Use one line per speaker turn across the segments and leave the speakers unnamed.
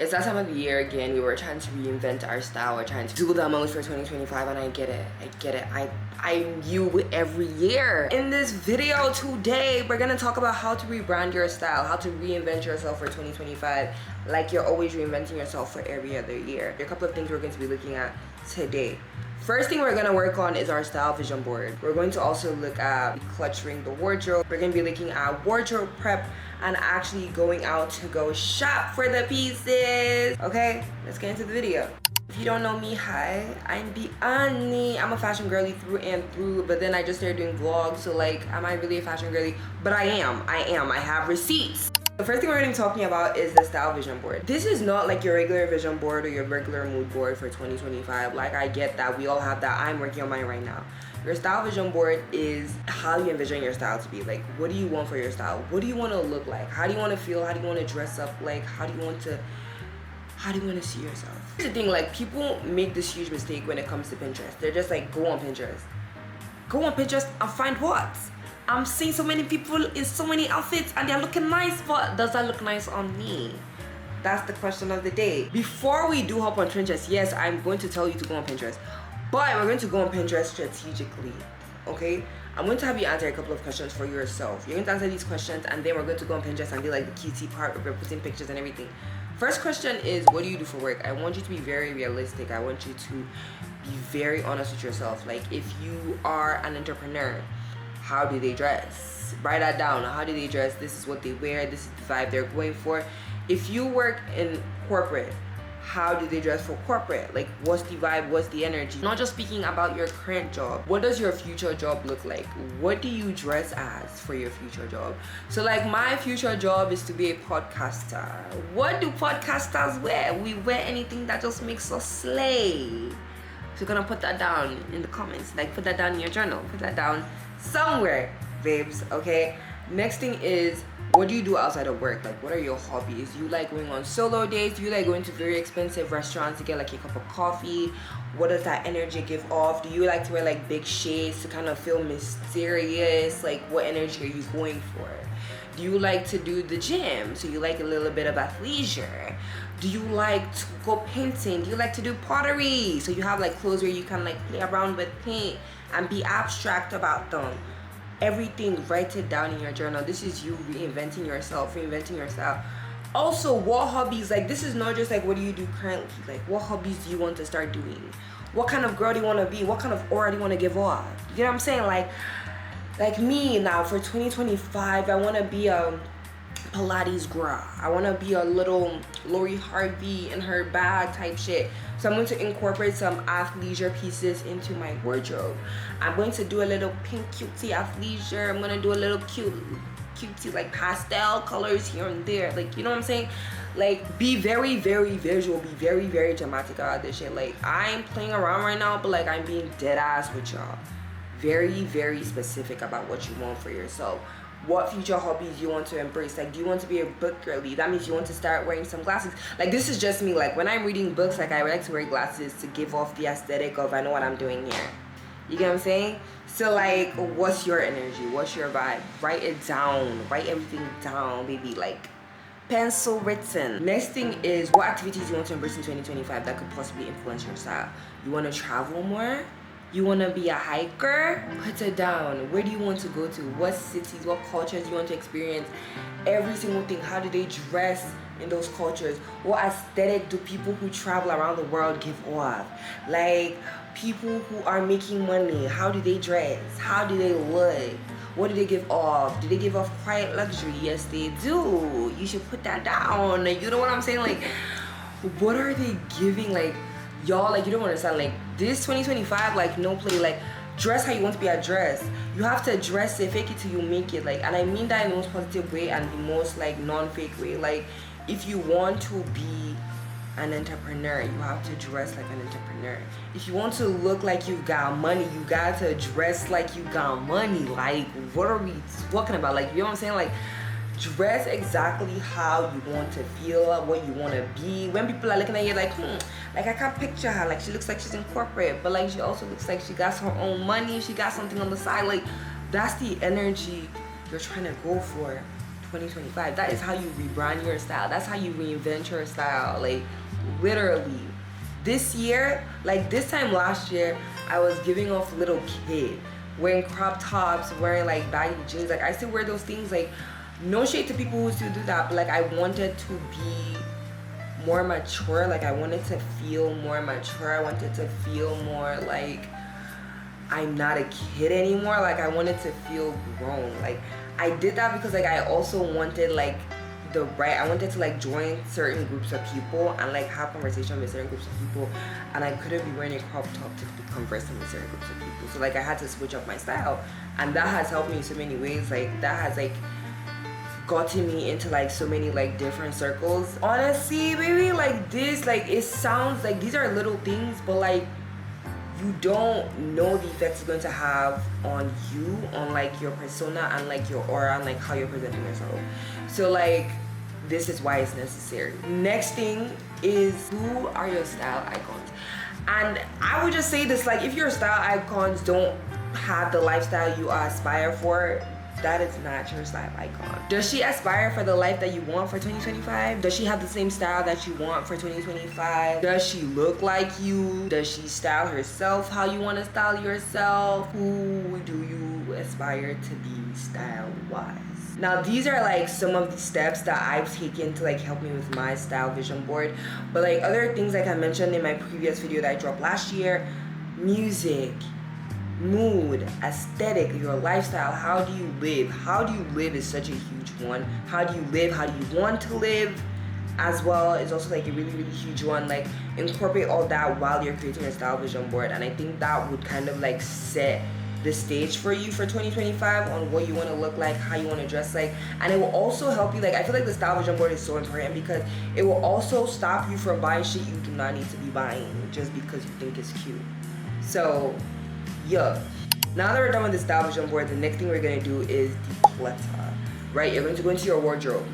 It's that time of the year again. We were trying to reinvent our style. We're trying to do the most for 2025, and I get it. I'm you every year. In this video today, we're gonna talk about how to rebrand your style, how to reinvent yourself for 2025, like you're always reinventing yourself for every other year. There are a couple of things we're going to be looking at today. First thing we're gonna work on is our style vision board. We're going to also look at cluttering the wardrobe. We're gonna be looking at wardrobe prep and actually going out to go shop for the pieces. Okay, let's get into the video. If you don't know me, hi, I'm Bianim. I'm a fashion girly through and through, but then I just started doing vlogs, so like, am I really a fashion girly? But I am. I have receipts. The first thing we're going to be talking about is the style vision board. This is not like your regular vision board or your regular mood board for 2025. Like, I get that. We all have that. I'm working on mine right now. Your style vision board is how you envision your style to be. Like, what do you want for your style? What do you want to look like? How do you want to feel? How do you want to dress up? Like, how do you want to see yourself? Here's the thing, like, people make this huge mistake when it comes to Pinterest. They're just like, go on Pinterest. Go on Pinterest and find what? I'm seeing so many people in so many outfits and they're looking nice, but does that look nice on me? That's the question of the day. Before we do hop on Pinterest, yes, I'm going to tell you to go on Pinterest, but we're going to go on Pinterest strategically, okay? I'm going to have you answer a couple of questions for yourself. You're going to answer these questions and then we're going to go on Pinterest and do like the cutesy part where we're putting pictures and everything. First question is, what do you do for work? I want you to be very realistic. I want you to be very honest with yourself. Like, if you are an entrepreneur, how do they dress? Write that down. How do they dress? This is what they wear. This is the vibe they're going for. If you work in corporate, how do they dress for corporate? Like, what's the vibe? What's the energy? Not just speaking about your current job. What does your future job look like? What do you dress as for your future job? So like, my future job is to be a podcaster. What do podcasters wear? We wear anything that just makes us slay. So you're gonna put that down in the comments. Like, put that down in your journal. Put that down somewhere, babes, okay? Next thing is, what do you do outside of work? Like, what are your hobbies? Do you like going on solo dates? Do you like going to very expensive restaurants to get like a cup of coffee? What does that energy give off? Do you like to wear like big shades to kind of feel mysterious? Like, what energy are you going for? Do you like to do the gym? So you like a little bit of athleisure? Do you like to go painting? Do you like to do pottery? So you have like clothes where you can like play around with paint and be abstract about them. Everything, write it down in your journal. This is you reinventing yourself, reinventing your style. Also, what hobbies? Like, this is not just like, what do you do currently? Like, what hobbies do you want to start doing? What kind of girl do you want to be? What kind of aura do you want to give off? You know what I'm saying? Like me now for 2025, I want to be a Pilates girl. I want to be a little Lori Harvey in her bag type shit. So I'm going to incorporate some athleisure pieces into my wardrobe. I'm going to do a little pink cutesy athleisure. I'm going to do a little cutesy like pastel colors here and there. Like, you know what I'm saying? Like, be very, very visual. Be very, very dramatic about this shit. Like, I'm playing around right now, but like, I'm being dead ass with y'all. Very, very specific about what you want for yourself. What future hobbies you want to embrace? Like, do you want to be a book girly? That means you want to start wearing some glasses. Like, this is just me. Like, when I'm reading books, like, I like to wear glasses to give off the aesthetic of I know what I'm doing here. You get what I'm saying? So like, what's your energy? What's your vibe? Write it down. Write everything down, baby. Like, pencil written. Next thing is, what activities you want to embrace in 2025 that could possibly influence your style? You want to travel more? You want to be a hiker? Put it down. Where do you want to go to? What cities, what cultures do you want to experience? Every single thing. How do they dress in those cultures? What aesthetic do people who travel around the world give off? Like, people who are making money, how do they dress? How do they look? What do they give off? Do they give off quiet luxury? Yes, they do. You should put that down. You know what I'm saying? Like, what are they giving? Like, y'all, like, you don't understand. Like, this 2025, like, no play. Like, dress how you want to be addressed. You have to dress it, fake it till you make it. Like, and I mean that in the most positive way and the most like non-fake way. Like, if you want to be an entrepreneur, you have to dress like an entrepreneur. If you want to look like you got money, you got to dress like you got money. Like, what are we talking about? Like, you know what I'm saying? Like, dress exactly how you want to feel, what you want to be. When people are looking at you like, like, I can't picture her. Like, she looks like she's in corporate, but like, she also looks like she got her own money. She got something on the side. Like, that's the energy you're trying to go for 2025. That is how you rebrand your style. That's how you reinvent your style. Like, literally. This year, like this time last year, I was giving off little kid. Wearing crop tops, wearing like baggy jeans. Like, I still wear those things. Like, no shade to people who still do that, but like, I wanted to be more mature. Like, I wanted to feel more mature. I wanted to feel more like I'm not a kid anymore. Like, I wanted to feel grown. Like, I did that because like I also wanted like I wanted to like join certain groups of people and like have conversation with certain groups of people, and I couldn't be wearing a crop top to be conversing with certain groups of people. So like I had to switch up my style, and that has helped me in so many ways. Like, that has like gotten me into like so many like different circles. Honestly, baby, like this, like it sounds like these are little things, but like you don't know the effects it's going to have on you, on like your persona and like your aura and like how you're presenting yourself. So like, this is why it's necessary. Next thing is, who are your style icons? And I would just say this, like, if your style icons don't have the lifestyle you aspire for, that is not your style icon. Does she aspire for the life that you want for 2025? Does she have the same style that you want for 2025? Does she look like you? Does she style herself how you want to style yourself? Who do you aspire to be style-wise? Now, these are like some of the steps that I've taken to like help me with my style vision board. But like other things, like I mentioned in my previous video that I dropped last year, music, mood, aesthetic, your lifestyle, how do you live? How do you live is such a huge one. How do you live? How do you want to live? As well is also like a really, really huge one. Like, incorporate all that while you're creating your style vision board. And I think that would kind of like set the stage for you for 2025 on what you want to look like, how you want to dress like. And it will also help you, like, I feel like the style vision board is so important because it will also stop you from buying shit you do not need to be buying just because you think it's cute. So yeah, now that we're done with the style vision board, the next thing we're gonna do is declutter, right? You're going to go into your wardrobe.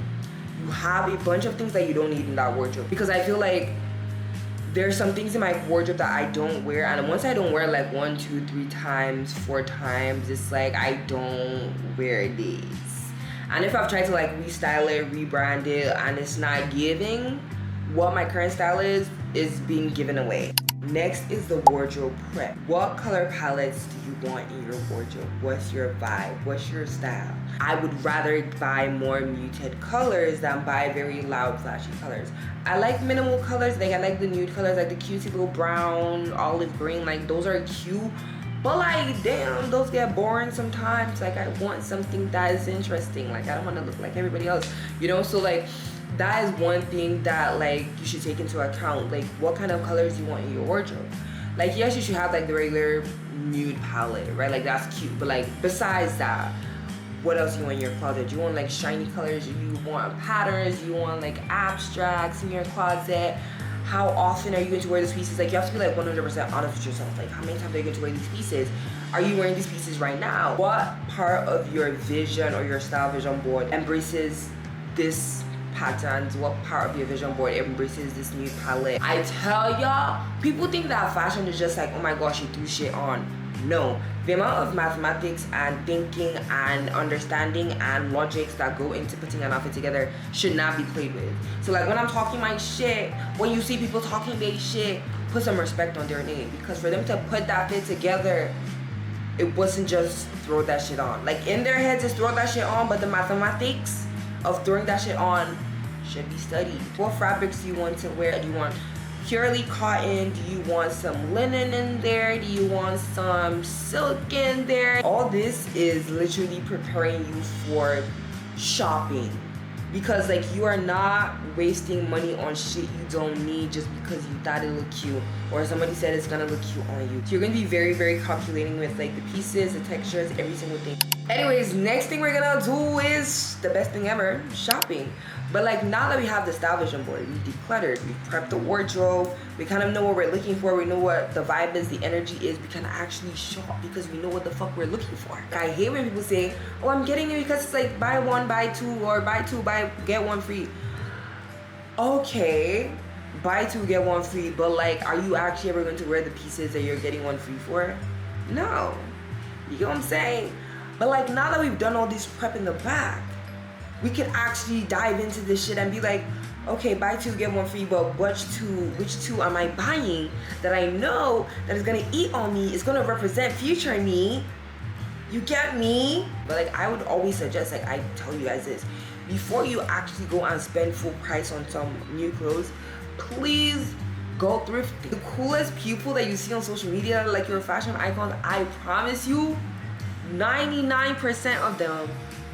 You have a bunch of things that you don't need in that wardrobe, because I feel like there's some things in my wardrobe that I don't wear, and once I don't wear like 1, 2, 3 times, 4 times, it's like I don't wear these. And if I've tried to like restyle it, rebrand it, and it's not giving what my current style is being given away. Next is the wardrobe prep. What color palettes do you want in your wardrobe? What's your vibe? What's your style? I would rather buy more muted colors than buy very loud, flashy colors. I like minimal colors. Like, I like the nude colors, like the cutesy little brown, olive green. Like, those are cute. But like, damn, those get boring sometimes. Like, I want something that is interesting. Like, I don't want to look like everybody else, you know? So like, that is one thing that like you should take into account, like what kind of colors you want in your wardrobe. Like, yes, you should have like the regular nude palette, right? Like, that's cute, but like besides that, what else you want in your closet? Do you want like shiny colors? You want patterns? You want like abstracts in your closet? How often are you going to wear these pieces? Like, you have to be like 100% honest with yourself. Like, how many times are you going to wear these pieces? Are you wearing these pieces right now? What part of your vision or your style vision board embraces this patterns? What part of your vision board embraces this new palette? I tell y'all, people think that fashion is just like, oh my gosh, you threw shit on. No, the amount of mathematics and thinking and understanding and logics that go into putting an outfit together should not be played with. So like, when I'm talking my shit, when you see people talking their shit, put some respect on their name, because for them to put that fit together, it wasn't just throw that shit on. Like, in their heads, it's throw that shit on, but the mathematics of throwing that shit on should be studied. What fabrics do you want to wear? Do you want purely cotton? Do you want some linen in there? Do you want some silk in there? All this is literally preparing you for shopping, because like, you are not wasting money on shit you don't need just because you thought it looked cute or somebody said it's gonna look cute on you. So you're gonna be very, very calculating with like the pieces, the textures, every single thing. Anyways, next thing we're gonna do is the best thing ever, shopping. But like, now that we have the style vision board, we decluttered, we prepped the wardrobe, we kind of know what we're looking for, we know what the vibe is, the energy is, we can actually shop because we know what the fuck we're looking for. I hate when people say, oh, I'm getting it because it's like buy one, buy two, or buy two, get one free. Okay, buy two, get one free, but like, are you actually ever going to wear the pieces that you're getting one free for? No. You get what I'm saying? But like, now that we've done all this prep in the back, we could actually dive into this shit and be like, okay, buy two, get one free, but which two am I buying that I know that is gonna eat on me, is gonna represent future me? You get me? But like, I would always suggest, like I tell you guys this, before you actually go and spend full price on some new clothes, please go thrifting. The coolest people that you see on social media, like your fashion icons, I promise you, 99% of them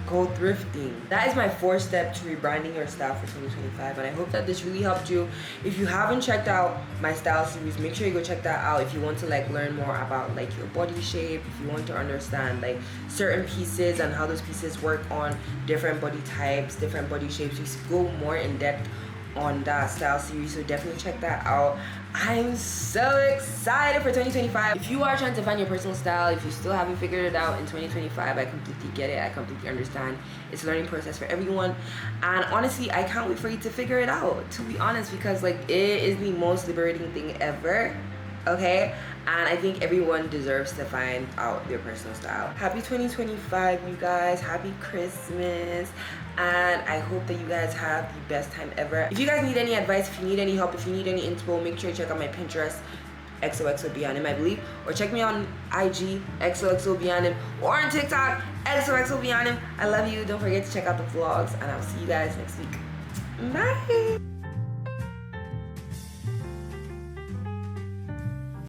go thrifting. That is my 4th step to rebranding your style for 2025, and I hope that this really helped you. If you haven't checked out my style series, make sure you go check that out. If you want to like learn more about like your body shape, if you want to understand like certain pieces and how those pieces work on different body types, different body shapes, you go more in depth on that style series, so definitely check that out. I'm so excited for 2025. If you are trying to find your personal style, if you still haven't figured it out in 2025, I completely get it. I completely understand. It's a learning process for everyone, and honestly, I can't wait for you to figure it out, to be honest, because like it is the most liberating thing ever. Okay, and I think everyone deserves to find out their personal style. Happy 2025, you guys. Happy Christmas, and I hope that you guys have the best time ever. If you guys need any advice, if you need any help, if you need any inspo, make sure you check out my Pinterest, XOXO Bianim, I believe, or check me on IG, XOXO Bianim, or on TikTok, XOXO Bianim. I love you. Don't forget to check out the vlogs, and I'll see you guys next week. Bye.